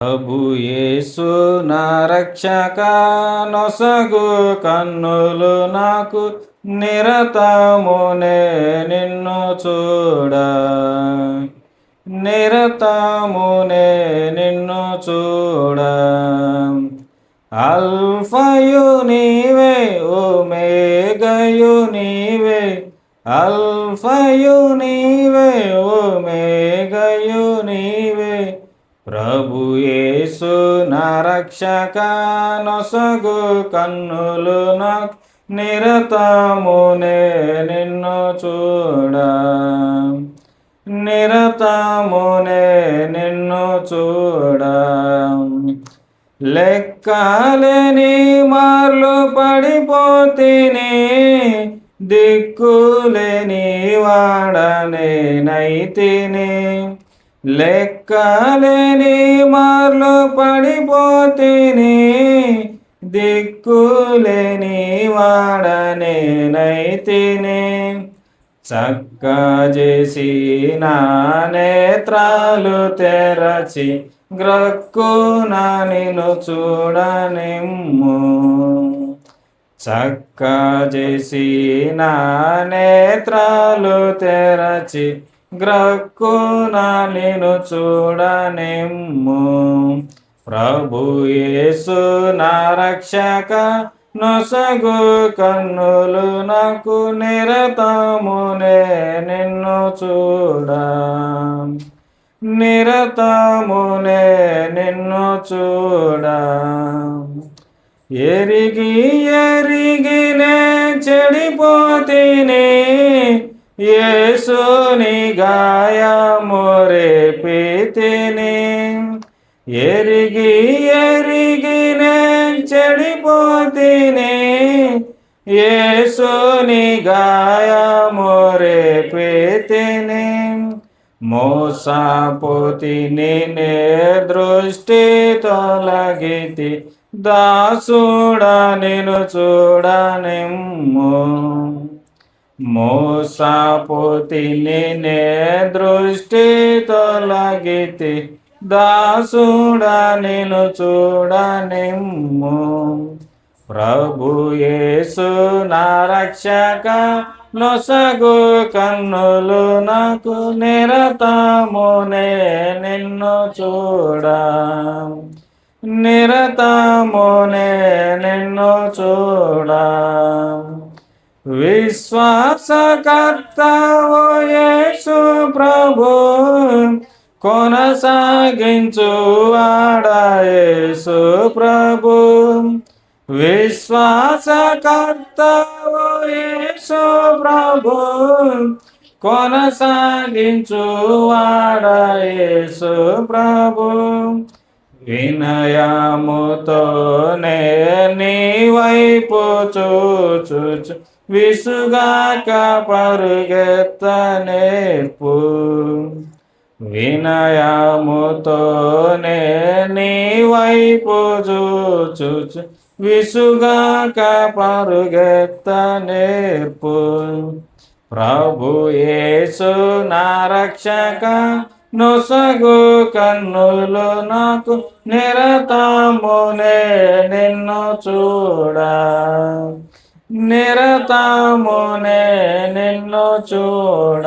ప్రభు యేసు నా రక్షక నొసగు కన్నులు నాకు నిరతమునే నిన్ను చూడ నిరతమునే నిన్ను చూడ అల్ఫయు నీవే ఒమేగయు నీవే అల్ఫయు నీవే ఒమేగయు నీవే ప్రభు యేసు నా రక్షక నొసగు కన్నులు నాకు నిరతమునే నిన్ను చూడ నిరతమునే నిన్ను చూడ లెక్కలేని మార్లు పడిపోతిని దిక్కులేని వాడనేనైతిని లెక్కలేని మార్లు పడిపోతిని దిక్కులేని వాడనేనైతిని చక్క చేసి నా నేత్రాలు తెరచి గ్రక్కున నిన్ను చూడనిమ్ము చక్క చేసి నా నేత్రాలు తెరచి గ్రక్కున నిన్ను చూడనిమ్ము ప్రభు యేసు నా రక్షక నొసగు కన్నులు నాకు నిరతమునే నిన్ను చూడ నిరతమునే నిన్ను చూడ ఎరిగి ఎరిగినే చెడిపోతిని యేసుని గాయము రేపితిని ఎరిగి ఎరిగినే చెడిపోతిని యేసుని గాయము రేపితిని మోసపోతిని నే దృష్టి తొలగితి దాసుడ నిన్ను చూడనిమ్ము మోసపోతిని నే దృష్టి తొలగితి దాసుడ నిన్ను చూడనిమ్ము ప్రభు యేసు నా రక్షక నొసగు కన్నులు నాకు నిరతమునే నిన్ను చూడ నిరతమునే నిన్ను చూడ విశ్వాసకర్తవో యేసు ప్రభు కొనసాగించు వాడా యేసు ప్రభు విశ్వాసకర్తవో యేసు ప్రభు కొనసాగించు వాడా యేసు ప్రభు వినయముతోనే నీ వైపు చూచు విసుగాక పరుగెత్త నేర్పు వినయముతోనే నీ వైపు చూచు విసుగాక పరుగెత్త నేర్పు ప్రభు యేసు నా రక్షక నొసగు కన్నులు నాకు నిరతమునే నిన్ను చూడ నిరతమునే నిన్ను చూడ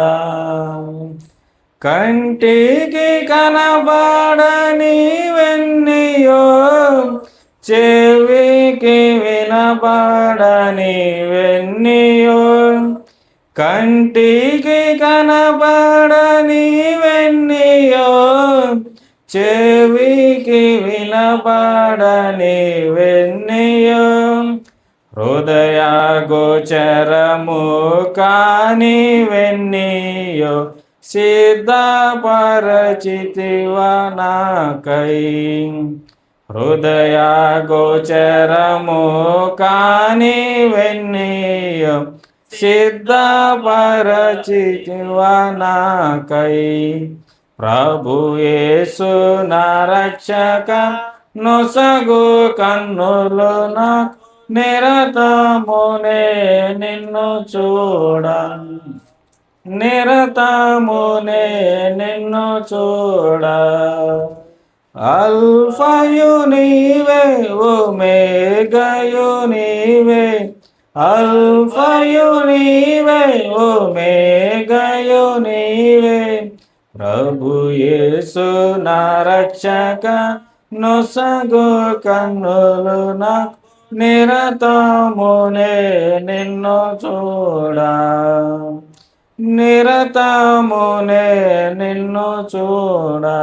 కంటికి కనబడనివెన్నియో చెవికి వినబడనివెన్నియో కంటికి కనబడనివెన్నియో చెవికి వినబడనివెన్నియో హృదయ గోచరము కానివెన్నియో సిద్ధపరచితివ నాకై హృదయ గోచరము కానివెన్నియో సిద్ధపరచితివ నాకై ప్రభు యేసు నా రక్షక నొసగు కన్నులు నాకు నిరతమునే నిన్ను చూడ నిరతమునే నిన్ను చూడ అల్ఫయు నీవే ఒమేగయు నీవే అల్ఫయు నీవే ఒమేగయు నీవే ప్రభు యేసు నా రక్షక నొసగు కన్నులు నాకు నిరతమునే నిన్ను చూడా నిరతమునే నిన్ను చూడా